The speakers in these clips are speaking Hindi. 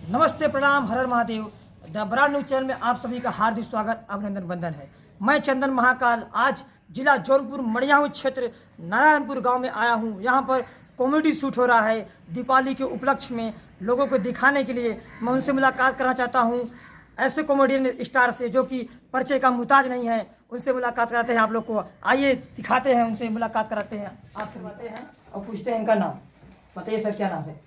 नमस्ते, प्रणाम, Har Har Mahadev. The brand news channel में आप सभी का हार्दिक स्वागत, अभिनंदन, वंदन है। मैं चंदन महाकाल आज जिला जौनपुर मड़ियाऊ क्षेत्र नारायणपुर गांव में आया हूं। यहां पर कॉमेडी शूट हो रहा है। दीपावली के उपलक्ष्य में लोगों को दिखाने के लिए मैं उनसे मुलाकात करना चाहता हूं। ऐसे कॉमेडियन स्टार से जो कि परिचय का मुहताज नहीं है, उनसे मुलाकात कराते हैं आप लोग को। आइए दिखाते हैं, उनसे मुलाकात कराते हैं, आपसे मिलते हैं और पूछते हैं इनका नाम। बताइए सर, क्या नाम है?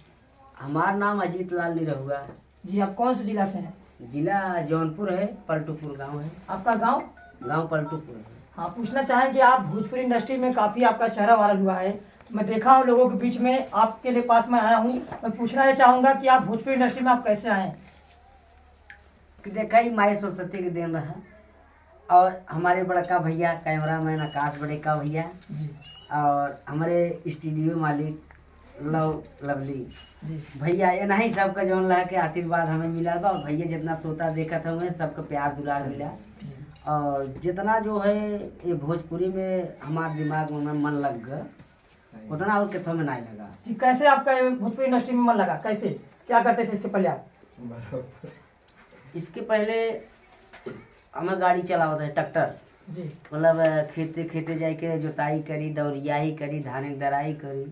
हमारा नाम अजीत लाल निरहुआ। जी, आप कौन से जिला से हैं? जिला जौनपुर है, पलटूपुर गांव है। आपका गांव? गांव पलटूपुर है। हाँ, पूछना चाहें कि आप भोजपुरी इंडस्ट्री में काफ़ी आपका चेहरा वायरल हुआ है। मैं देखा हूँ लोगों के बीच में, आपके लिए पास में आया हूँ। मैं पूछना ये चाहूँगा कि आप भोजपुरी इंडस्ट्री में आप कैसे आए? कि देखा ही माई सरस्वती के दिन रहा और हमारे बड़का भैया कैमरामैन आकाश बड़े का भैया जी और हमारे स्टूडियो मालिक लवली जी भैया, ये नहीं सबका जौन रहा के आशीर्वाद हमें मिला बा। और भैया जितना सोता देखा था हमें सबका प्यार दुलार मिला। और जितना जो है ये भोजपुरी में हमारे दिमाग में मन लग गया, उतना और कितों में नहीं लगा। जी, कैसे आपका ये भोजपुरी इंडस्ट्री में मन लगा? कैसे, क्या करते थे इसके पहले आप? इसके पहले हमें गाड़ी चलावत है, ट्रैक्टर। जी मतलब खेते खेते जाके जोताई करी, दौरियाई करी, धान की दराई करी,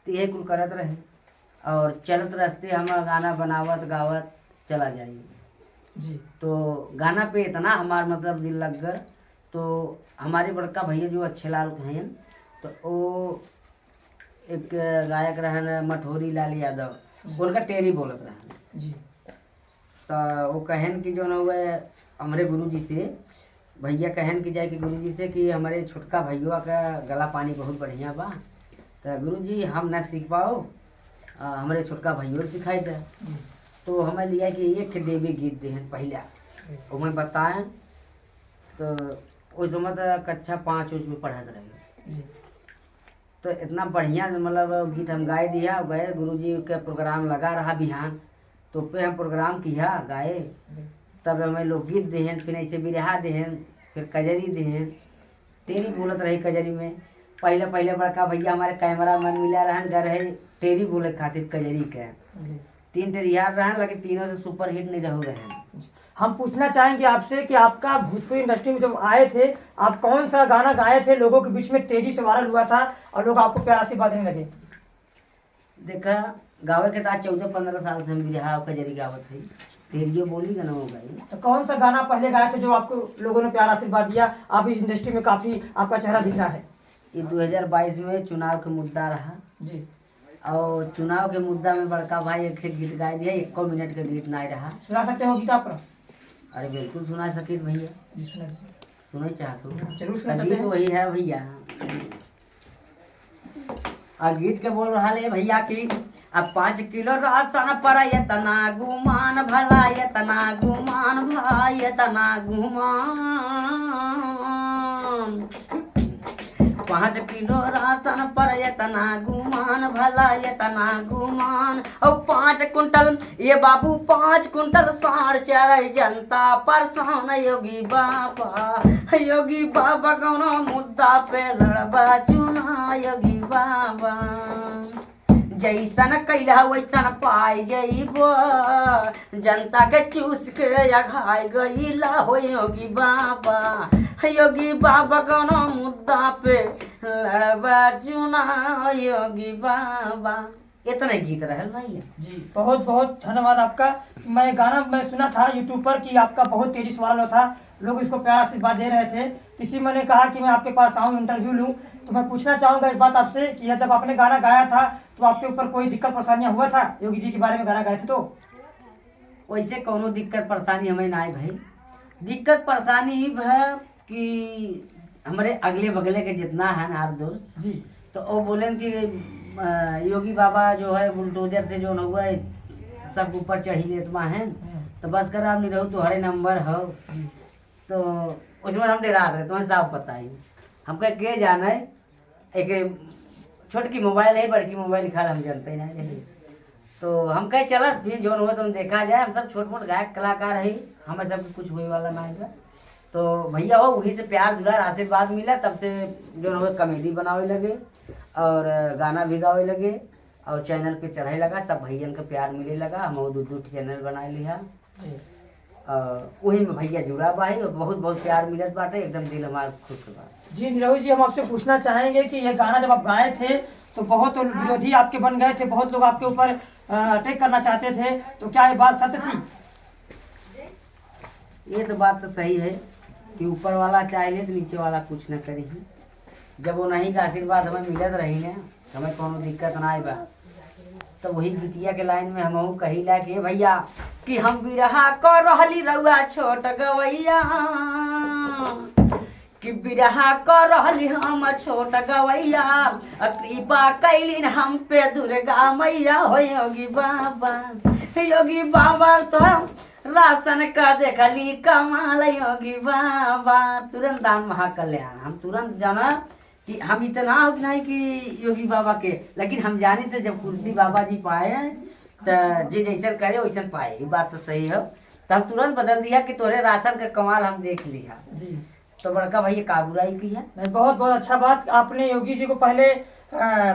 तो यही कुल करत रहे। और चलत रास्ते हम गाना बनावत गावत चला जाइए। जी तो गाना पे इतना हमार मतलब दिल लग गया। तो हमारे बड़का भैया जो अच्छे लाल हैं, तो वो एक गायक रहन मठोरी लाल यादव, उनका टेरी बोलत रहन। जी तो वो कहन कि जो न हुए हमारे गुरुजी से, भैया कहन कि जाए कि गुरुजी से कि हमारे छोटका भैया का गला पानी बहुत बढ़िया बा, तो गुरुजी हम न सीख पाओ, हमारे छोटका भैया सिखाई दे। तो हमें लिया कि एक देवी गीत दे पहला, वो मैं बताएं। तो उस समय तो कक्षा 5 में पढ़त रहे। तो इतना बढ़िया मतलब गीत हम गाए दिया। गए गुरुजी के प्रोग्राम लगा रहा बिहान, तो पे हम प्रोग्राम किया गाए। तब हमें लोकगीत देहन, फिर ऐसे बिरहा देहन, फिर कजरी देहन, तेरी बोलत रही कजरी में। पहले पहले बड़का भैया हमारे कैमरा मैन मिला रहन, गए रहे टेरी बोले खातिर कजरी के 3 टेरियार रहन, लेकिन तीनों से सुपर हिट नहीं रहो रहे। हम पूछना चाहेंगे आपसे कि आपका भोजपुरी इंडस्ट्री में जब आए थे, आप कौन सा गाना गाए थे लोगों के बीच में तेजी से वायरल हुआ था और लोग आपको प्यार आशीर्वाद देने लगे? देखा गावे के ताज 14-15 साल से हम बिरहा और कजरी गावत है। तेरियो बोली गाना हो गई। तो कौन सा गाना पहले गाए थे जो आपको लोगों ने प्यार आशीर्वाद दिया? आप इस इंडस्ट्री में काफी आपका चेहरा दिख रहा है। ये 2022 में चुनाव का मुद्दा रहा जी, और चुनाव के मुद्दा में बड़का भाई एक गीत गा दिया। 1 मिनट का गीत नहीं रहा। सुना सकते हो गीत आप? अरे बिल्कुल सुना सकित भैया, जी, सुना सुना चाहते हो? जरूर सुना गीत वही है भैया। और गीत के बोल रहा है भैया की अब 5 किलो राशन पर तना गुमान भला, तना गुमान भाई, तना गुमान 5 किलो राशन पर तना गुमान भला, तना गुमान। और 5 कुंटल ये बाबू 5 कुंटल साढ़ चढ़ जनता परेशान। योगी बाबा कौनो मुद्दा पे लड़बा चुना। योगी बाबा जैसन कैला वैसन पाई जइबो, जनता के चूस के अघाई गईला हो। योगी बाबा कौनो मुद्दा पे लड़बा चुना। योगी बाबा, इतना गीत रहे भैया। जी, बहुत बहुत धन्यवाद आपका। मैं सुना था यूट्यूब पर कि आपका बहुत तेजी से वायरल था, लोग इसको प्यार आशीर्वाद दे रहे थे। इसी मैंने कहा कि मैं आपके पास आऊँ, इंटरव्यू लूँ। तो मैं पूछना चाहूँगा इस बात आपसे कि जब आपने गाना गाया था तो आपके ऊपर कोई दिक्कत परेशानियाँ हुआ था? योगी जी के बारे में गाना गाए थे तो वैसे कोनो दिक्कत परेशानी हमें ना भाई। दिक्कत परेशानी ही है कि हमारे अगले बगले के जितना है ना दोस्त जी, तो वो बोले कि योगी बाबा जो है बुलडोजर से जो हुआ है सब ऊपर चढ़ी लेतमा है, तो बस कर आप नहीं रहो तो हरे नंबर हो। तो उसमें हम डरा रहे, तुम्हें साफ पता ही हमको के जाना है। एक छोटकी मोबाइल है, बड़की मोबाइल खा हम जानते ही नहीं। तो हम कहे चला फिर जो हुआ तुम देखा जाए, हम सब छोट मोट गायक कलाकार है, हमें सब कुछ हुए वाला ना है। तो भैया हो वही से प्यार दुलार आशीर्वाद मिला, तब से जो हुआ कॉमेडी बनावे लगे और गाना भी गावे लगे और चैनल पे चढ़े लगा, सब भैयन का प्यार मिले लगा। हम दू चैनल बनाए लिया, वही में भैया जुड़ा बा है और बहुत बहुत प्यार मिलत बाटे, एकदम दिल हमारा खुश बा। जी निरहु जी, हम आपसे पूछना चाहेंगे कि ये गाना जब आप गाए थे तो बहुत विरोधी आपके बन गए थे, बहुत लोग आपके ऊपर अटैक करना चाहते थे, तो क्या ये बात सत्य थी? ये तो बात तो सही है कि ऊपर वाला चाहे तो नीचे वाला कुछ न करी। जब वो नहीं का आशीर्वाद हमें मिलत रही ने, हमें कोनो दिक्कत ना आई बा। तो वही गीतिया के लाइन में हम कही ला कि भैया कि हम बिरहा कर रहली रउआ छोट गवैया, कि बिरहा कर रहली हम छोट गवैया, कृपा कैलिन हम पे दुर्गा मैया। हो योगी बाबा तो राशन का देखली कमाल, योगी बाबा तुरंत दान महाकल्याण। हम तुरंत जाना कि हम इतना नहीं कि योगी बाबा के, लेकिन हम जाने थे जब कुर्सी बाबा जी पाए तो जे जैसन करे वैसन पाए। ये बात तो सही है। तो हम तुरंत बदल दिया कि तोरे राशन का कमाल हम देख लिया जी। तो बड़का भैया का बुराई की है। नहीं, बहुत बहुत अच्छा बात। आपने योगी जी को पहले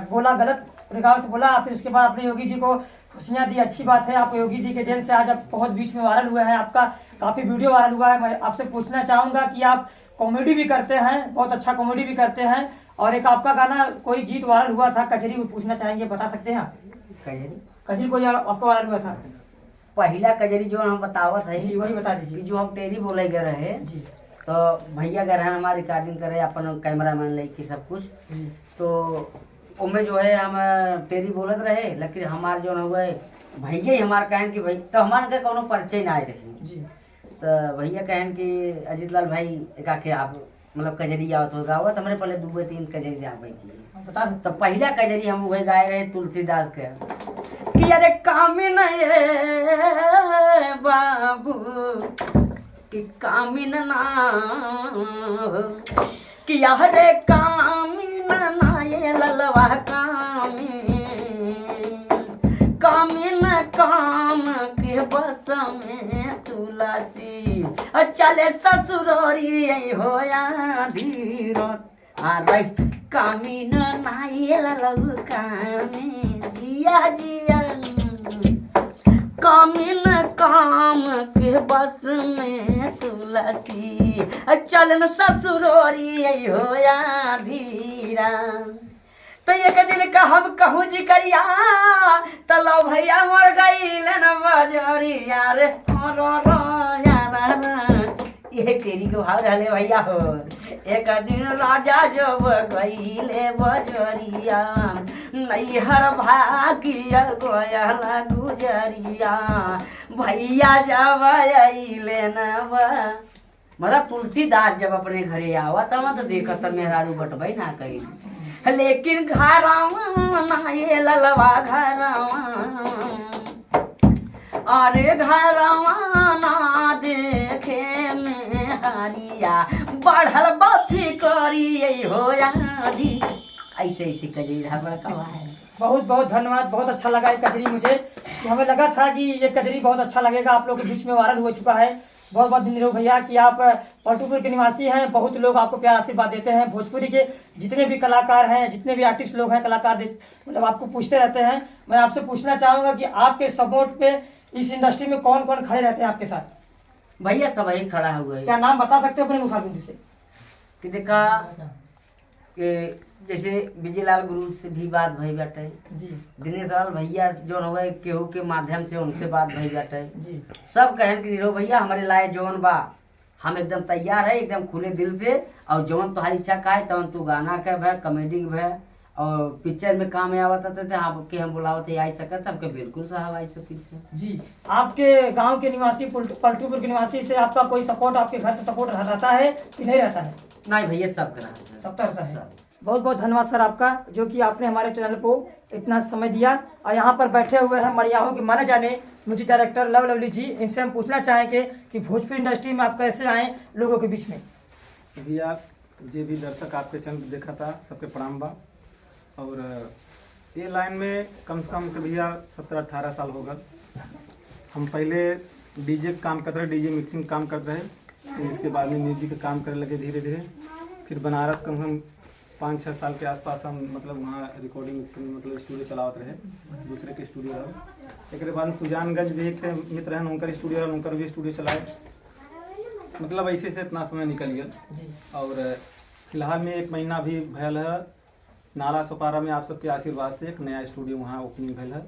बोला, गलत प्रकार से बोला, फिर उसके बाद आपने योगी जी को खुशियाँ दी, अच्छी बात है। आप योगी जी के देन से आज आप बहुत बीच में वायरल हुए हैं, आपका काफ़ी वीडियो वायरल हुआ है। मैं आपसे पूछना चाहूँगा कि आप कॉमेडी भी करते हैं, बहुत अच्छा कॉमेडी भी करते हैं, और एक आपका गाना कोई गीत वायरल हुआ था कजरी, वो पूछना चाहेंगे, बता सकते हैं आप? कजरी कोई आपका वायरल हुआ था? पहला कजरी जो हम बतावत है जी वही बता दीजिए। जो हम तेरी बोले गए रहे जी। तो भैया गए रहे हमारे रिकॉर्डिंग करे अपन कैमरा मैन लेके सब कुछ, तो उनमें जो है हम तेरी बोलत रहे, लेकिन हमारे जो हुए भैया ही हमारे कहन कि भाई तो हमारे कोनो परिचय ना आए रहे जी। तो भैया कहन कि अजीत लाल भाई एक आके आप मतलब कजरी आवत हो गावत, हमारे पहले 2-3 कजरी आवे की बता सकते। तो पहला कजरी हम वही गाए रहे तुलसीदास के कि अरे काम नहीं बाबू कि कामिन ना हो, कि अरे कामिन ना ये ललवा कामिन काम के बस में तुलसी चले ससुरोरी होया धीरत कामिन ना ये ललवा जिया जिया कामिन काम के बस में तुलसी चलन ससुरोरी होया धीरा। तो एक दिन का हम कहूँ जी करिया तलो भैया मर गई न बजरिया रे ये तेरी के भाव रहले भैया हो। एक दिन राजा जब गईले बजरिया नैहर भागिया गोयला गुजरिया भैया जब अइले न मतलब तुलसीदास जब अपने घरे आवा तब तो देखा सब मेहरारू बटबई ना कही, लेकिन घरवा ना ये ललवा घरवा अरे घरवा ना देखे में हरिया बढ़ल बफी करी हो आधी। ऐसे ऐसे कजरी बड़का है। बहुत बहुत धन्यवाद, बहुत अच्छा लगा ये कजरी मुझे, कि हमें लगा था कि ये कजरी बहुत अच्छा लगेगा, आप लोग के बीच में वायरल हो चुका है। बहुत बहुत धन्यवाद भैया कि आप पलटूपुर के निवासी हैं, बहुत लोग आपको प्यार आशीर्वाद देते हैं। भोजपुरी के जितने भी कलाकार हैं, जितने भी आर्टिस्ट लोग हैं, कलाकार मतलब आपको पूछते रहते हैं। मैं आपसे पूछना चाहूँगा कि आपके सपोर्ट पे इस इंडस्ट्री में कौन कौन खड़े रहते हैं आपके साथ? भैया सब ही खड़ा हुआ है। क्या नाम बता सकते हो अपने मुखारबिंदी से? कि देखा कि जैसे विजयलाल गुरु से भी बात भई बाटे जी, दिनेश लाल भैया जो हुए केहू के माध्यम से उनसे बात भई बाटे जी। सब कहन कि नीरव भैया हमारे लाए जौन बा हम एकदम तैयार है, एकदम खुले दिल से, और जौन तुम्हारी इच्छा का है तवन तू गाना के भय कॉमेडी के भय और पिक्चर में काम आवत थे आपके हम बुलावत आई सकत हमके बिल्कुल साहब आई सकती जी। आपके गांव के निवासी पलटूपुर के निवासी से आपका कोई सपोर्ट, आपके घर से सपोर्ट रहता है कि नहीं रहता है? नहीं भैया सब करा सबका रहता है। बहुत बहुत धन्यवाद सर आपका, जो कि आपने हमारे चैनल को इतना समय दिया। और यहाँ पर बैठे हुए हैं मड़ियाहों के माने जाने म्यूजिक डायरेक्टर लव लवली जी। इनसे हम पूछना चाहेंगे कि भोजपुरी इंडस्ट्री में आप कैसे आए लोगों के बीच में? भैया जे भी दर्शक आपके चैनल देखा था सबके प्रणाम बा। और ये लाइन में कम से कम भैया 17-18 साल हो गए। हम पहले डीजे काम करते रहे, डीजे मिक्सिंग काम करते रहे, फिर इसके बाद में म्यूजिक का काम करने लगे धीरे धीरे। फिर बनारस कम से कम 5-6 साल के आसपास हम मतलब वहाँ रिकॉर्डिंग मिक्सिंग मतलब स्टूडियो चलावत रहे दूसरे के स्टूडियो रहे। एक बाद सुजानगंज भी एक मित्र हैं उनकर स्टूडियो रहे, उनकर भी स्टूडियो चलाए। मतलब ऐसे से इतना समय निकल गया। और फिलहाल में 1 महीना भी भयल है नाला सोपारा में आप सबके आशीर्वाद से एक नया स्टूडियो वहाँ ओपनिंग भयल है।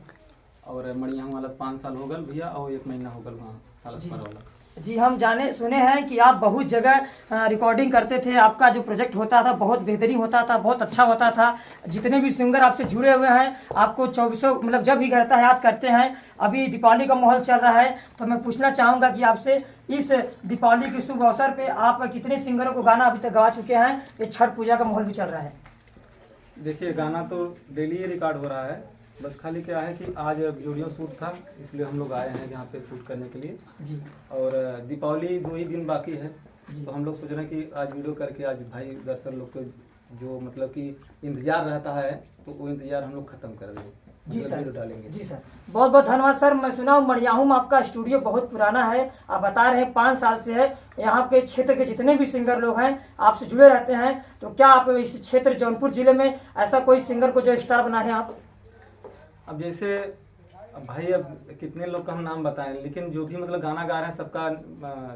और मणिया वाला 5 साल हो गल भैया और 1 महीना हो गल वहाँ नाला सोपारा वाला। जी, हम जाने सुने हैं कि आप बहुत जगह रिकॉर्डिंग करते थे। आपका जो प्रोजेक्ट होता था बहुत बेहतरीन होता था, बहुत अच्छा होता था। जितने भी सिंगर आपसे जुड़े हुए हैं आपको 24 मतलब जब भी करता है याद करते हैं। अभी दीपावली का माहौल चल रहा है तो मैं पूछना चाहूँगा कि आपसे इस दीपावली के शुभ अवसर पे आप कितने सिंगरों को गाना अभी तक गा चुके हैं? ये छठ पूजा का माहौल भी चल रहा है। देखिए गाना तो डेली ही रिकॉर्ड हो रहा है, बस खाली क्या है कि आज वीडियो शूट था इसलिए हम लोग आए हैं यहाँ पे शूट करने के लिए जी। और दीपावली 2 ही दिन बाकी है तो हम लोग सोच रहे हैं कि आज वीडियो करके आज भाई दर्शक लोग को जो मतलब कि इंतजार रहता है तो वो इंतजार हम लोग खत्म कर देंगे। जी सर, डालेंगे। जी सर, बहुत बहुत धन्यवाद सर। मैं सुना हूँ मड़ियाहू में आपका स्टूडियो बहुत पुराना है, आप बता रहे हैं 5 साल से है। यहाँ के क्षेत्र के जितने भी सिंगर लोग हैं आपसे जुड़े रहते हैं, तो क्या आप इस क्षेत्र जौनपुर जिले में ऐसा कोई सिंगर को जो स्टार बना है आप? अब जैसे भाई अब कितने लोग का हम नाम बताएं, लेकिन जो भी मतलब गाना गा रहे हैं सबका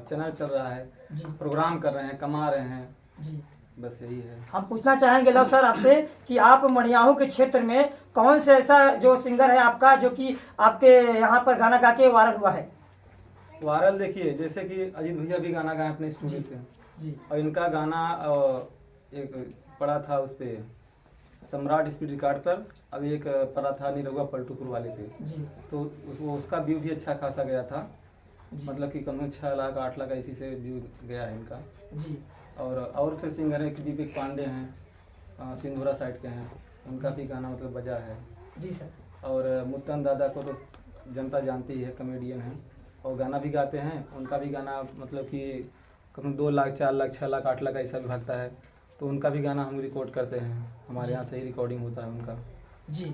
चैनल चल रहा है, प्रोग्राम कर रहे हैं, कमा रहे हैं जी। बस यही है। हम पूछना चाहेंगे लव सर आपसे कि आप मड़ियाहू के क्षेत्र में कौन से ऐसा जो सिंगर है आपका जो कि आपके यहाँ पर गाना गा के वायरल हुआ है? वायरल देखिए जैसे कि अजीत भैया भी गाना गाए अपने स्टूडियो से जी। और इनका गाना एक पड़ा था उस पे सम्राट स्पीड रिकॉर्ड पर, अभी एक पड़ा था निरहुआ पलटूपुर वाले पे जी। तो उसका व्यू भी अच्छा खासा गया था, मतलब कि कम 6 लाख 8 लाख ऐसी से व्यू गया है इनका जी। और से सिंगर है दीपक पांडे हैं सिंधुरा साइड के हैं, उनका भी गाना मतलब बजा है जी सर। और मुत्तन दादा को तो जनता जानती ही है, कॉमेडियन हैं और गाना भी गाते हैं। उनका भी गाना मतलब कि कम 2 लाख 4 लाख 6 लाख 8 लाख ऐसा भी भागता है, तो उनका भी गाना हम रिकॉर्ड करते हैं, हमारे यहाँ से ही रिकॉर्डिंग होता है उनका जी।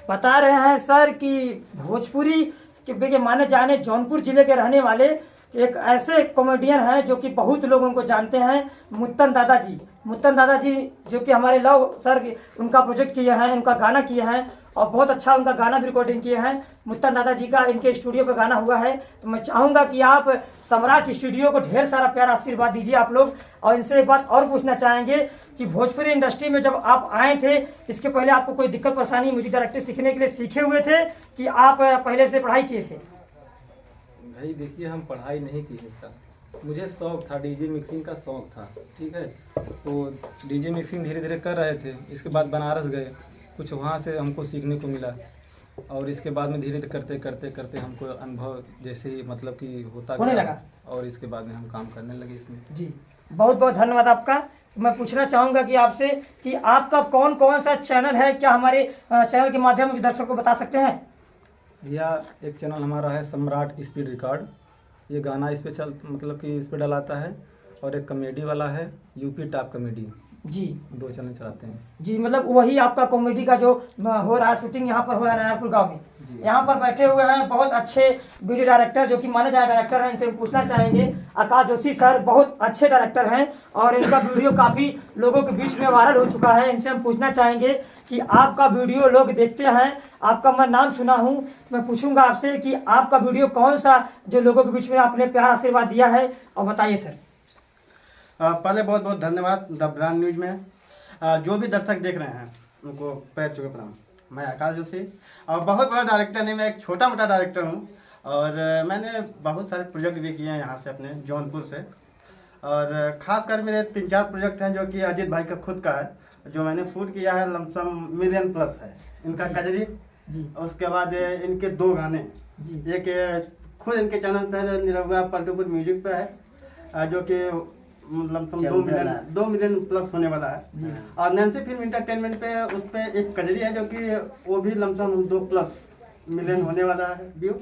बता रहे हैं सर कि भोजपुरी के माने जाने जौनपुर जिले के रहने वाले एक ऐसे कॉमेडियन हैं जो कि बहुत लोगों को जानते हैं, मुत्तन दादाजी। मुत्तन दादाजी जो कि हमारे लव सर उनका प्रोजेक्ट किए हैं, उनका गाना किए हैं और बहुत अच्छा उनका गाना भी रिकॉर्डिंग किए हैं। मुत्तन दादाजी का इनके स्टूडियो का गाना हुआ है, तो मैं चाहूँगा कि आप सम्राट स्टूडियो को ढेर सारा प्यार आशीर्वाद दीजिए आप लोग। और इनसे एक बात और पूछना चाहेंगे कि भोजपुरी इंडस्ट्री में जब आप आए थे इसके पहले आपको कोई दिक्कत परेशानी म्यूजिक डायरेक्टर सीखने के लिए सीखे हुए थे कि आप पहले से पढ़ाई किए थे? भाई देखिए हम पढ़ाई नहीं की है इसका, मुझे शौक था, डीजे मिक्सिंग का शौक था, ठीक है। तो डीजे मिक्सिंग धीरे धीरे कर रहे थे, इसके बाद बनारस गए, कुछ वहाँ से हमको सीखने को मिला और इसके बाद में धीरे धीरे करते करते करते हमको अनुभव जैसे ही मतलब कि होता होने गया लगा और इसके बाद में हम काम करने लगे इसमें। जी, बहुत बहुत धन्यवाद आपका। मैं पूछना चाहूँगा कि आपसे कि आपका कौन कौन सा चैनल है, क्या हमारे चैनल के माध्यम से दर्शकों को बता सकते हैं? भैया एक चैनल हमारा है सम्राट स्पीड रिकॉर्ड, ये गाना इस पे चल मतलब कि इस पे डलाता है और एक कॉमेडी वाला है यूपी टॉप कॉमेडी जी। 2 चैनल चलाते हैं जी, मतलब वही आपका कॉमेडी का जो हो रहा है शूटिंग यहाँ पर हो रहा है नारायणपुर गांव में। यहाँ पर बैठे हुए हैं बहुत अच्छे वीडियो डायरेक्टर जो कि माने जाए डायरेक्टर हैं, इनसे हम पूछना चाहेंगे। आकाश जोशी सर बहुत अच्छे डायरेक्टर हैं और इनका वीडियो काफ़ी लोगों के बीच में वायरल हो चुका है। इनसे हम पूछना चाहेंगे कि आपका वीडियो लोग देखते हैं, आपका मैं नाम सुना हूँ, मैं पूछूंगा आपसे कि आपका वीडियो कौन सा जो लोगों के बीच में आपने प्यार आशीर्वाद दिया है, और बताइए सर। पहले बहुत बहुत धन्यवाद द ब्रांड न्यूज में जो भी दर्शक देख रहे हैं उनको पैर छू के प्रणाम। मैं आकाश जोशी और बहुत बड़ा डायरेक्टर नहीं, मैं एक छोटा मोटा डायरेक्टर हूँ और मैंने बहुत सारे प्रोजेक्ट भी किए हैं यहाँ से अपने जौनपुर से। और ख़ासकर मेरे 3-4 प्रोजेक्ट हैं जो कि अजीत भाई का खुद का है, जो मैंने शूट किया है, लमसम मिलियन प्लस है इनका कजरी जी। उसके बाद इनके 2 गाने जी। एक खुद इनके चैनल पर निरहुआ पलटूपुर म्यूजिक पे है जो कि लमसम 2 मिलियन प्लस होने वाला है। और नैन्सी फिल्म इंटरटेनमेंट पे उस पे एक कजरी है जो कि वो भी लमसम 2+ मिलियन होने वाला है व्यू।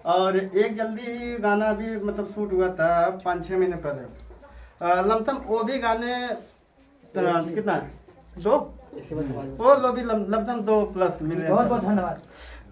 और एक जल्दी ही गाना भी मतलब शूट हुआ था 5-6 महीने पहले, लमसम वो भी गाने कितना है 2 वो भी लमसम 2+ मिलियन। बहुत बहुत धन्यवाद।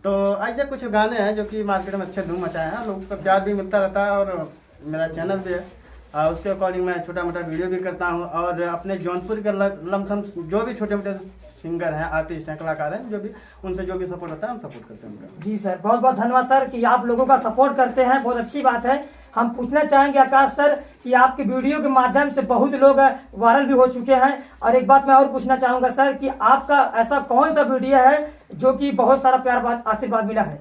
तो ऐसे कुछ गाने हैं जो कि मार्केट में अच्छे धूम मचाए हैं, लोगों का प्यार भी मिलता रहता है और मेरा चैनल भी है उसके अकॉर्डिंग मैं छोटा मोटा वीडियो भी करता हूँ। और अपने जौनपुर के लमसम जो भी छोटे मोटे सिंगर हैं, आर्टिस्ट हैं, कलाकार हैं, जो भी उनसे जो भी सपोर्ट होता है हम सपोर्ट करते हैं उनका। जी सर, बहुत बहुत धन्यवाद सर कि आप लोगों का सपोर्ट करते हैं, बहुत अच्छी बात है। हम पूछना चाहेंगे आकाश सर कि आपके वीडियो के माध्यम से बहुत लोग वायरल भी हो चुके हैं। और एक बात मैं और पूछना चाहूँगा सर कि आपका ऐसा कौन सा वीडियो है जो कि बहुत सारा प्यार आशीर्वाद मिला है?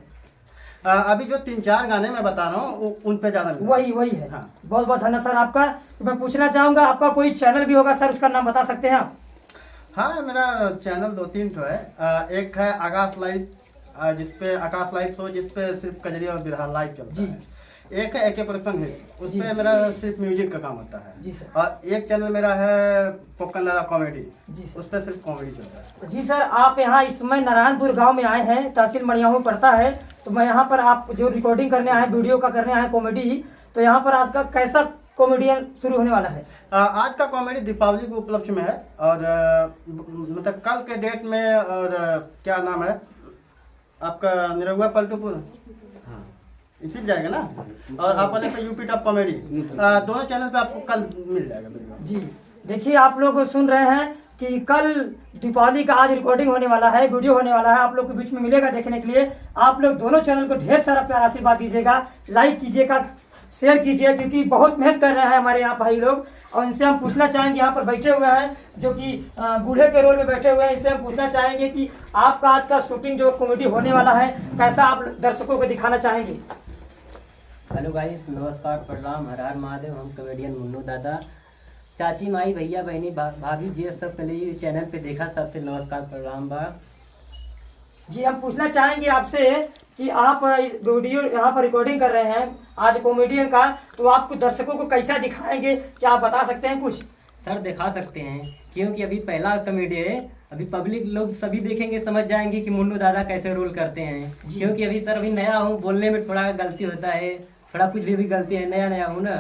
अभी जो 3-4 गाने मैं बता रहा हूँ उन पे ज़्यादा वही है। हाँ। बहुत बहुत धन्यवाद सर आपका। तो मैं पूछना चाहूँगा आपका कोई चैनल भी होगा सर, उसका नाम बता सकते हैं आप? हाँ, मेरा चैनल 2-3 ठो है। एक है आकाश लाइव, जिसपे आकाश लाइव शो, जिसपे सिर्फ कजरी और बिरहा लाइव चलता है। एक है AK प्रोडक्शन है, उसपे मेरा सिर्फ म्यूजिक का काम होता है। जी सर। और एक चैनल मेरा है पोकन नारा कॉमेडी, जी सर। उसपे सिर्फ कॉमेडी चलता है। जी सर, आप यहाँ इस समय नारायणपुर गांव में आए हैं, तहसील मड़ियाहू में पड़ता है। तो मैं यहाँ पर आप जो रिकॉर्डिंग करने आए, वीडियो का करने आए कॉमेडी, तो यहाँ पर आज का कैसा कॉमेडियन शुरू होने वाला है? आज का कॉमेडी दीपावली के उपलक्ष्य में है। और मतलब कल के डेट में, और क्या नाम है आपका, निरहुआ पलटूपुर, इसी पे जाएगा ना। और आप वाले पे यूपी टॉप कॉमेडी, दोनों चैनल पे आपको कल मिल जाएगा वीडियो। जी देखिए, आप लोग सुन रहे हैं कि कल दीपावली का आज रिकॉर्डिंग होने वाला है, वीडियो होने वाला है, आप लोग के बीच में मिलेगा देखने के लिए। आप लोग दोनों चैनल को ढेर सारा प्यार आशीर्वाद दीजिएगा, लाइक कीजिएगा, शेयर कीजिए, क्योंकि बहुत मेहनत कर रहे हैं हमारे यहाँ भाई लोग। और इनसे हम पूछना चाहेंगे, यहाँ पर बैठे हुए हैं जो कि बूढ़े के रोल में बैठे हुए हैं, इनसे हम पूछना चाहेंगे कि आपका आज का शूटिंग जो कॉमेडी होने वाला है, कैसा आप दर्शकों को दिखाना चाहेंगे? हेलो गाइस, नमस्कार, प्रणाम, हर हर महादेव। हम कॉमेडियन मुन्नू दादा, चाची माई, भैया बहनी, भाभी जी, सब पहले ये चैनल पे देखा, सबसे नमस्कार प्रणाम बा। जी हम पूछना चाहेंगे आपसे कि आप वीडियो यहाँ पर रिकॉर्डिंग कर रहे हैं आज कॉमेडियन का, तो आपको दर्शकों को कैसा दिखाएंगे, क्या आप बता सकते हैं कुछ? सर दिखा सकते हैं, क्योंकि अभी पहला कॉमेडी है, अभी पब्लिक लोग सभी देखेंगे, समझ जाएंगे कि मुन्नू दादा कैसे रोल करते हैं। क्योंकि अभी सर अभी नया हूँ, बोलने में थोड़ा गलती होता है, थोड़ा कुछ भी गलती है, नया हूँ ना।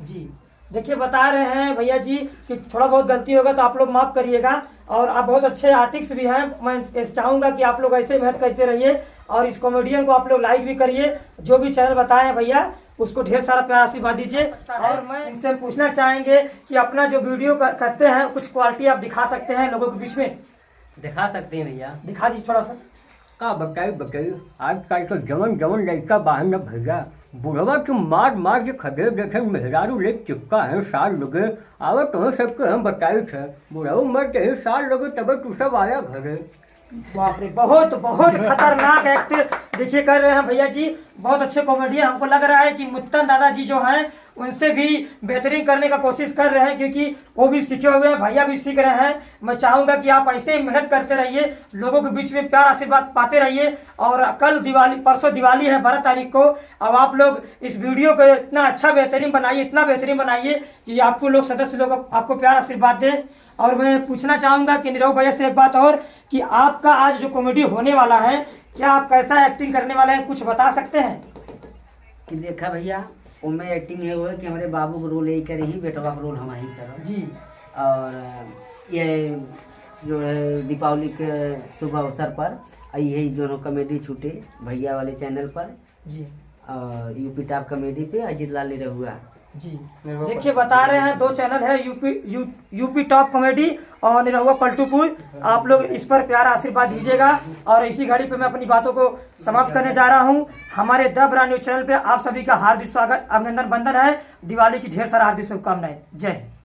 जी देखिए, बता रहे हैं भैया जी कि थोड़ा बहुत गलती होगा तो आप लोग माफ़ करिएगा। और आप बहुत अच्छे आर्टिस्ट भी हैं, मैं चाहूँगा कि आप लोग ऐसे मेहनत करते रहिए और इस कॉमेडियन को आप लोग लाइक भी करिए। जो भी चैनल बताए हैं भैया, उसको ढेर सारा प्यार आशीर्वाद दीजिए। और मैं इनसे पूछना चाहेंगे कि अपना जो वीडियो करते हैं, कुछ क्वालिटी आप दिखा सकते हैं लोगों के बीच में? दिखा सकते हैं भैया, दिखा दीजिए थोड़ा सा। का बताइए आजकल तो जवन लड़का बाहर न भैया, बुढ़वा तो मार के खदे देखे मेहरारू ले चिपका है, साल लगे आवे तो सबके हम बताए थे, बुढ़ाऊ मर ही साल लगे तब तू सब आया घरे। बाप रे, बहुत बहुत खतरनाक एक्ट देखिए कर रहे हैं भैया जी, बहुत अच्छे कॉमेडियन। हमको लग रहा है कि मुत्तन दादाजी जो हैं उनसे भी बेहतरीन करने का कोशिश कर रहे हैं, क्योंकि वो भी सीखे हुए हैं, भैया भी सीख रहे हैं। मैं चाहूँगा कि आप ऐसे ही मेहनत करते रहिए, लोगों के बीच में प्यार आशीर्वाद पाते रहिए। और कल दिवाली, परसों दिवाली है 12 तारीख को। अब आप लोग इस वीडियो को इतना अच्छा बेहतरीन बनाइए, इतना बेहतरीन बनाइए कि आपको लोग, सदस्य लोग आपको प्यार आशीर्वाद दें। और मैं पूछना चाहूँगा कि निरहु भैया से एक बात और, कि आपका आज जो कॉमेडी होने वाला है, क्या आप कैसा एक्टिंग करने वाले हैं, कुछ बता सकते हैं? कि देखा भैया, उनमें एक्टिंग है वो है कि हमारे बाबू को रोल यही करे ही, बेटवा का रोल हम ही करो जी। और ये जो है दीपावली के शुभ अवसर पर यही दोनों कॉमेडी छूटे भैया वाले चैनल पर जी, और यूपी टॉप कॉमेडी पे अजीत लाल निरहुआ जी। देखिए, बता रहे हैं 2 चैनल है, यूपी टॉप कॉमेडी और निरहुआ पलटूपुर। आप लोग इस पर प्यार आशीर्वाद दीजिएगा। और इसी घड़ी पे मैं अपनी बातों को समाप्त करने जा रहा हूं। हमारे द ब्रांड न्यूज चैनल पे आप सभी का हार्दिक स्वागत, अभिनंदन, बंधन है। दिवाली की ढेर सारा हार्दिक शुभकामनाएं। जय हिंद।